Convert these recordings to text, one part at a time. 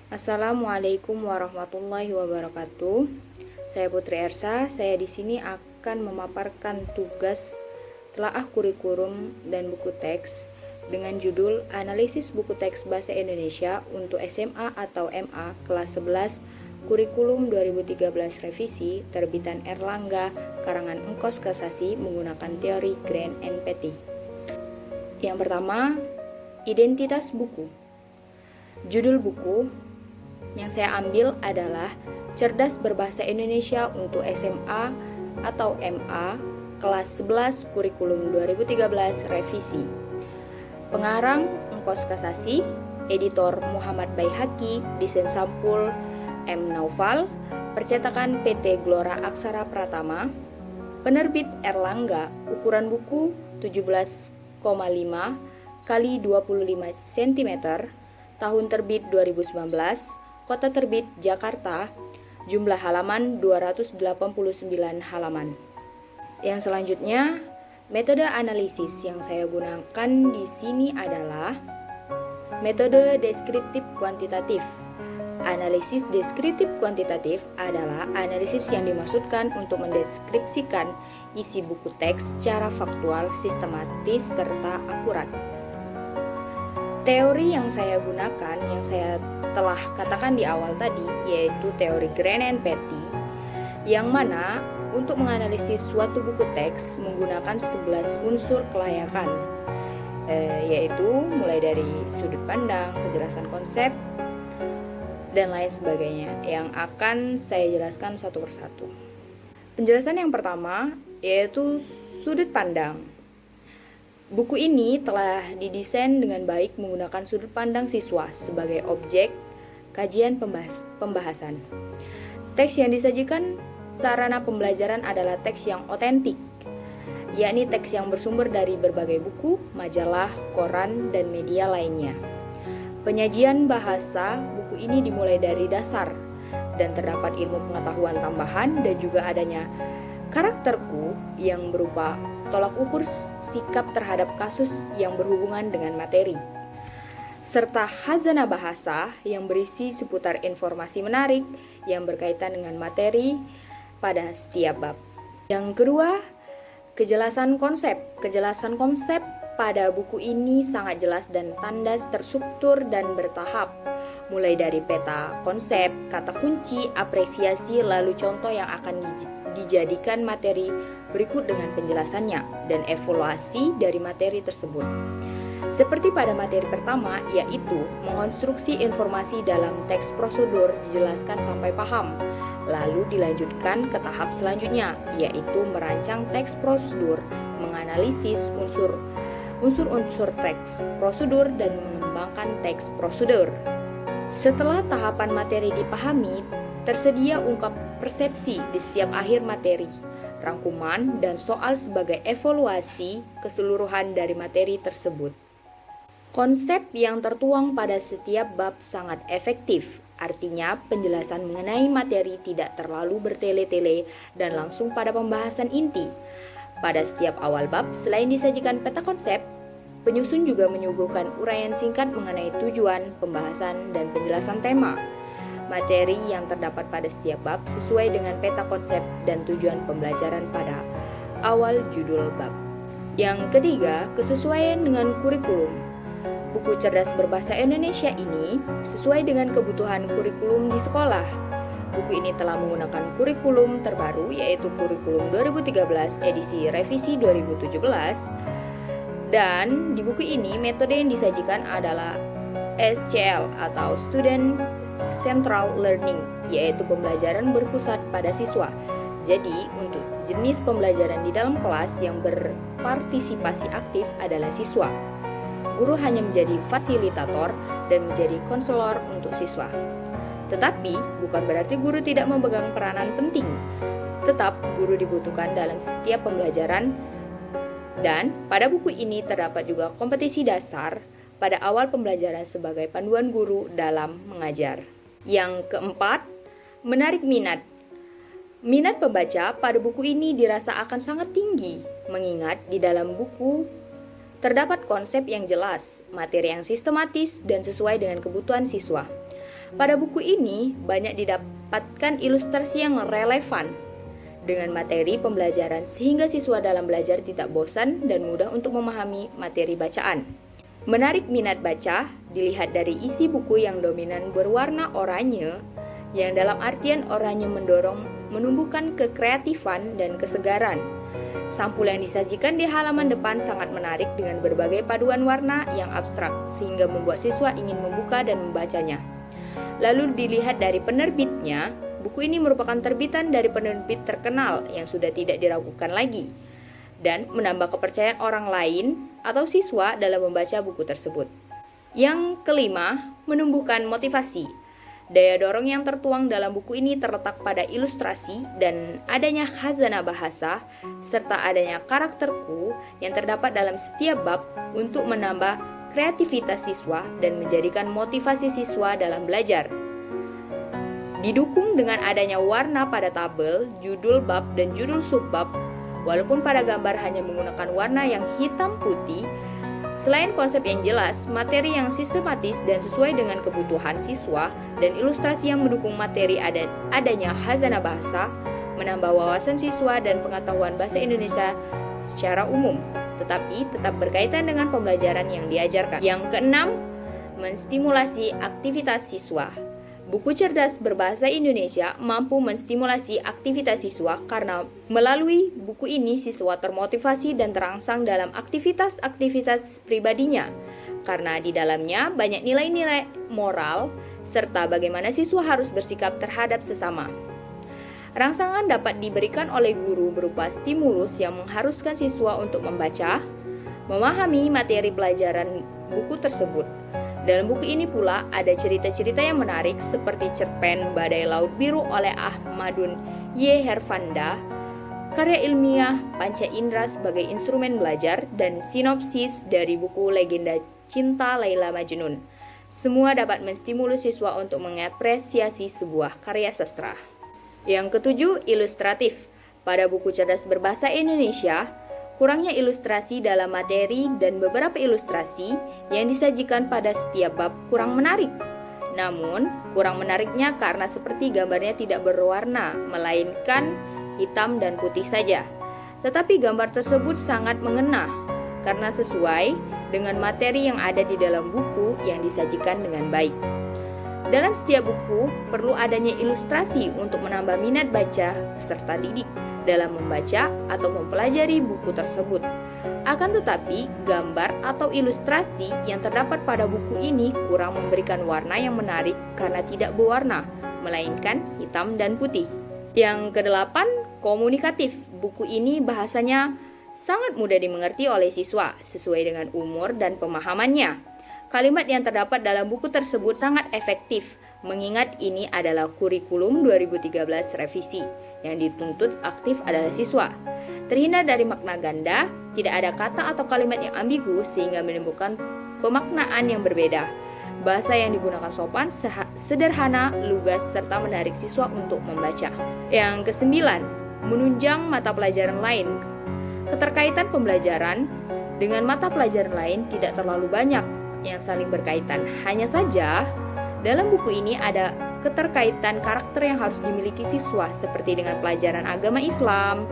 Assalamualaikum warahmatullahi wabarakatuh. Saya Putri Ersa. Saya di sini akan memaparkan tugas telaah kurikulum dan buku teks dengan judul Analisis Buku Teks Bahasa Indonesia untuk SMA atau MA kelas 11 Kurikulum 2013 Revisi terbitan Erlangga karangan Engkos Kasasi menggunakan teori Grant and Petty. Yang pertama, identitas buku. Judul buku yang saya ambil adalah Cerdas Berbahasa Indonesia untuk SMA atau MA kelas 11 Kurikulum 2013 Revisi. Pengarang Engkos Kasasi, editor Muhammad Baihaqi, desain sampul M. Naufal, percetakan PT Glora Aksara Pratama, penerbit Erlangga, ukuran buku 17,5 kali 25 cm, tahun terbit 2019, kota terbit Jakarta, jumlah halaman 289 halaman. Yang selanjutnya, metode analisis yang saya gunakan di sini adalah metode deskriptif kuantitatif. Analisis deskriptif kuantitatif adalah analisis yang dimaksudkan untuk mendeskripsikan isi buku teks secara faktual, sistematis, serta akurat. Teori yang saya gunakan, yang saya telah katakan di awal tadi, yaitu teori Grant and Petty, yang mana untuk menganalisis suatu buku teks menggunakan 11 unsur kelayakan, yaitu mulai dari sudut pandang, kejelasan konsep, dan lain sebagainya, yang akan saya jelaskan satu persatu. Penjelasan yang pertama yaitu sudut pandang. Buku ini telah didesain dengan baik menggunakan sudut pandang siswa sebagai objek kajian pembahasan. Teks yang disajikan sarana pembelajaran adalah teks yang otentik, yakni teks yang bersumber dari berbagai buku, majalah, koran, dan media lainnya. Penyajian bahasa buku ini dimulai dari dasar dan terdapat ilmu pengetahuan tambahan dan juga adanya karakterku yang berupa tolak ukur sikap terhadap kasus yang berhubungan dengan materi, serta khazanah bahasa yang berisi seputar informasi menarik yang berkaitan dengan materi pada setiap bab. Yang kedua, kejelasan konsep. Kejelasan konsep pada buku ini sangat jelas dan tandas, terstruktur dan bertahap, mulai dari peta konsep, kata kunci, apresiasi, lalu contoh yang akan dijadikan materi berikut dengan penjelasannya dan evaluasi dari materi tersebut. Seperti pada materi pertama, yaitu mengonstruksi informasi dalam teks prosedur dijelaskan sampai paham, lalu dilanjutkan ke tahap selanjutnya, yaitu merancang teks prosedur, menganalisis unsur-unsur teks prosedur dan mengembangkan teks prosedur. Setelah tahapan materi dipahami, tersedia ungkap persepsi di setiap akhir materi, rangkuman, dan soal sebagai evaluasi keseluruhan dari materi tersebut. Konsep yang tertuang pada setiap bab sangat efektif, artinya penjelasan mengenai materi tidak terlalu bertele-tele dan langsung pada pembahasan inti. Pada setiap awal bab, selain disajikan peta konsep, penyusun juga menyuguhkan uraian singkat mengenai tujuan, pembahasan, dan penjelasan tema. Materi yang terdapat pada setiap bab sesuai dengan peta konsep dan tujuan pembelajaran pada awal judul bab. Yang ketiga, kesesuaian dengan kurikulum. Buku Cerdas Berbahasa Indonesia ini sesuai dengan kebutuhan kurikulum di sekolah. Buku ini telah menggunakan kurikulum terbaru, yaitu kurikulum 2013 edisi revisi 2017. Dan di buku ini metode yang disajikan adalah SCL atau Student Central Learning, yaitu pembelajaran berpusat pada siswa. Jadi, untuk jenis pembelajaran di dalam kelas yang berpartisipasi aktif adalah siswa. Guru hanya menjadi fasilitator dan menjadi konselor untuk siswa. Tetapi, bukan berarti guru tidak memegang peranan penting. Tetap, guru dibutuhkan dalam setiap pembelajaran. Dan pada buku ini terdapat juga kompetisi dasar pada awal pembelajaran sebagai panduan guru dalam mengajar. Yang keempat, menarik minat. Minat pembaca pada buku ini dirasa akan sangat tinggi, mengingat di dalam buku terdapat konsep yang jelas, materi yang sistematis dan sesuai dengan kebutuhan siswa. Pada buku ini banyak didapatkan ilustrasi yang relevan dengan materi pembelajaran sehingga siswa dalam belajar tidak bosan dan mudah untuk memahami materi bacaan. Menarik minat baca dilihat dari isi buku yang dominan berwarna oranye, yang dalam artian oranye menumbuhkan kekreatifan dan kesegaran. Sampul yang disajikan di halaman depan sangat menarik dengan berbagai paduan warna yang abstrak sehingga membuat siswa ingin membuka dan membacanya. Lalu dilihat dari penerbitnya, buku ini merupakan terbitan dari penerbit terkenal yang sudah tidak diragukan lagi dan menambah kepercayaan orang lain atau siswa dalam membaca buku tersebut. Yang kelima, menumbuhkan motivasi. Daya dorong yang tertuang dalam buku ini terletak pada ilustrasi dan adanya khazanah bahasa serta adanya karakterku yang terdapat dalam setiap bab untuk menambah kreativitas siswa dan menjadikan motivasi siswa dalam belajar. Didukung dengan adanya warna pada tabel, judul bab dan judul subbab, walaupun pada gambar hanya menggunakan warna yang hitam putih. Selain konsep yang jelas, materi yang sistematis dan sesuai dengan kebutuhan siswa, dan ilustrasi yang mendukung materi adanya khazanah bahasa, menambah wawasan siswa dan pengetahuan bahasa Indonesia secara umum, tetapi tetap berkaitan dengan pembelajaran yang diajarkan. Yang keenam, menstimulasi aktivitas siswa. Buku cerdas berbahasa Indonesia mampu menstimulasi aktivitas siswa karena melalui buku ini siswa termotivasi dan terangsang dalam aktivitas-aktivitas pribadinya. Karena di dalamnya banyak nilai-nilai moral serta bagaimana siswa harus bersikap terhadap sesama. Rangsangan dapat diberikan oleh guru berupa stimulus yang mengharuskan siswa untuk membaca, memahami materi pelajaran buku tersebut. Dalam buku ini pula ada cerita-cerita yang menarik seperti cerpen Badai Laut Biru oleh Ahmadun Y. Herfanda, karya ilmiah Panca Indera sebagai instrumen belajar, dan sinopsis dari buku Legenda Cinta Laila Majnun. Semua dapat menstimulus siswa untuk mengapresiasi sebuah karya sastra. Yang ketujuh, ilustratif. Pada buku cerdas berbahasa Indonesia, kurangnya ilustrasi dalam materi dan beberapa ilustrasi yang disajikan pada setiap bab kurang menarik. Namun, kurang menariknya karena seperti gambarnya tidak berwarna, melainkan hitam dan putih saja. Tetapi gambar tersebut sangat mengena karena sesuai dengan materi yang ada di dalam buku yang disajikan dengan baik. Dalam setiap buku, perlu adanya ilustrasi untuk menambah minat baca serta didik dalam membaca atau mempelajari buku tersebut. Akan tetapi, gambar atau ilustrasi yang terdapat pada buku ini kurang memberikan warna yang menarik karena tidak berwarna, melainkan hitam dan putih. Yang kedelapan, komunikatif. Buku ini bahasanya sangat mudah dimengerti oleh siswa, sesuai dengan umur dan pemahamannya. Kalimat yang terdapat dalam buku tersebut sangat efektif, mengingat ini adalah kurikulum 2013 revisi. Yang dituntut aktif adalah siswa. Terhindar dari makna ganda, tidak ada kata atau kalimat yang ambigu sehingga menimbulkan pemaknaan yang berbeda. Bahasa yang digunakan sopan, sederhana, lugas, serta menarik siswa untuk membaca. Yang kesembilan, menunjang mata pelajaran lain. Keterkaitan pembelajaran dengan mata pelajaran lain tidak terlalu banyak yang saling berkaitan. Hanya saja, dalam buku ini ada keterkaitan karakter yang harus dimiliki siswa seperti dengan pelajaran agama Islam,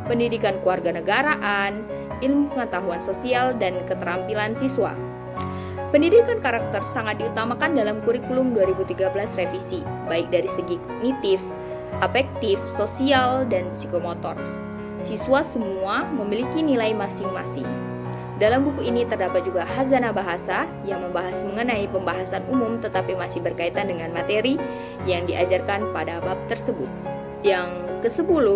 pendidikan kewarganegaraan, ilmu pengetahuan sosial, dan keterampilan siswa. Pendidikan karakter sangat diutamakan dalam kurikulum 2013 revisi, baik dari segi kognitif, afektif, sosial, dan psikomotor. Siswa semua memiliki nilai masing-masing. Dalam buku ini terdapat juga khazanah bahasa yang membahas mengenai pembahasan umum tetapi masih berkaitan dengan materi yang diajarkan pada bab tersebut. Yang ke-10,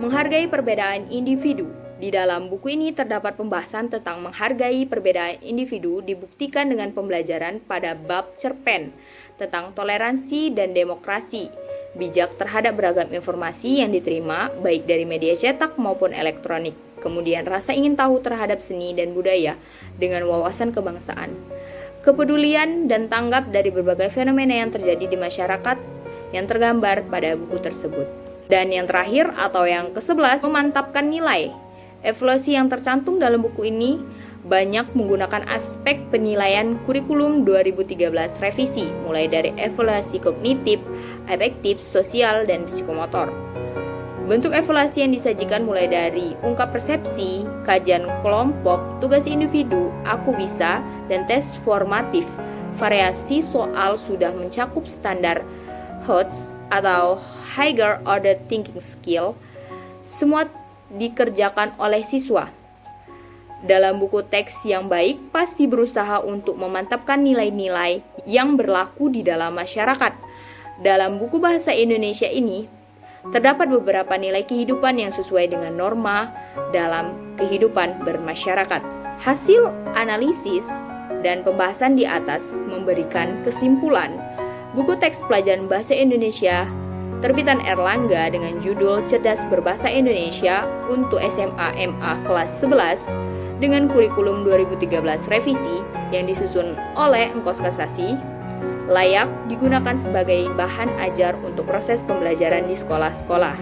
menghargai perbedaan individu. Di dalam buku ini terdapat pembahasan tentang menghargai perbedaan individu dibuktikan dengan pembelajaran pada bab cerpen tentang toleransi dan demokrasi, bijak terhadap beragam informasi yang diterima baik dari media cetak maupun elektronik. Kemudian rasa ingin tahu terhadap seni dan budaya dengan wawasan kebangsaan, kepedulian dan tanggap dari berbagai fenomena yang terjadi di masyarakat yang tergambar pada buku tersebut. Dan yang terakhir atau yang ke-11, memantapkan nilai. Evaluasi yang tercantum dalam buku ini banyak menggunakan aspek penilaian kurikulum 2013 revisi, mulai dari evaluasi kognitif, afektif, sosial, dan psikomotor. Bentuk evaluasi yang disajikan mulai dari ungkap persepsi, kajian kelompok, tugas individu, aku bisa, dan tes formatif. Variasi soal sudah mencakup standar HOTS atau Higher Order Thinking Skill. Semua dikerjakan oleh siswa. Dalam buku teks yang baik pasti berusaha untuk memantapkan nilai-nilai yang berlaku di dalam masyarakat. Dalam buku bahasa Indonesia ini, terdapat beberapa nilai kehidupan yang sesuai dengan norma dalam kehidupan bermasyarakat. Hasil analisis dan pembahasan di atas memberikan kesimpulan buku teks pelajaran bahasa Indonesia terbitan Erlangga dengan judul Cerdas Berbahasa Indonesia untuk SMA MA kelas 11 dengan kurikulum 2013 revisi yang disusun oleh Engkos Kasasi layak digunakan sebagai bahan ajar untuk proses pembelajaran di sekolah-sekolah.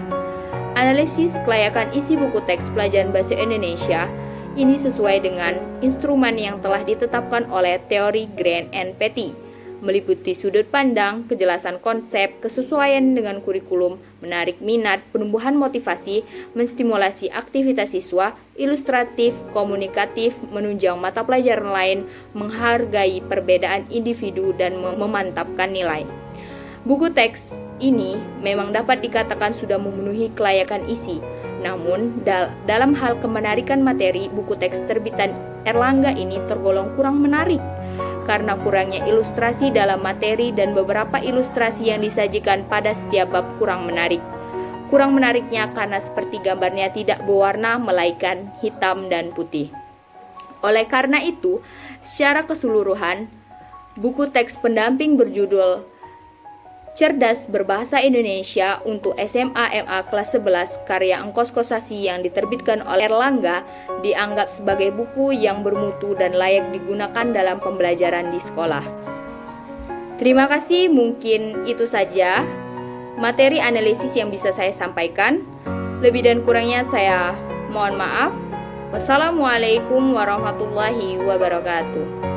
Analisis kelayakan isi buku teks pelajaran bahasa Indonesia ini sesuai dengan instrumen yang telah ditetapkan oleh teori Grant and Petty, meliputi sudut pandang, kejelasan konsep, kesesuaian dengan kurikulum, menarik minat, penumbuhan motivasi, menstimulasi aktivitas siswa, ilustratif, komunikatif, menunjang mata pelajaran lain, menghargai perbedaan individu, dan memantapkan nilai. Buku teks ini memang dapat dikatakan sudah memenuhi kelayakan isi. Namun, dalam hal kemenarikan materi, buku teks terbitan Erlangga ini tergolong kurang menarik karena kurangnya ilustrasi dalam materi dan beberapa ilustrasi yang disajikan pada setiap bab kurang menarik. Kurang menariknya karena seperti gambarnya tidak berwarna melainkan hitam dan putih. Oleh karena itu, secara keseluruhan, buku teks pendamping berjudul Cerdas Berbahasa Indonesia untuk SMA MA kelas 11 karya Engkos Kosasi yang diterbitkan oleh Erlangga dianggap sebagai buku yang bermutu dan layak digunakan dalam pembelajaran di sekolah. Terima kasih, mungkin itu saja materi analisis yang bisa saya sampaikan. Lebih dan kurangnya saya mohon maaf. Wassalamualaikum warahmatullahi wabarakatuh.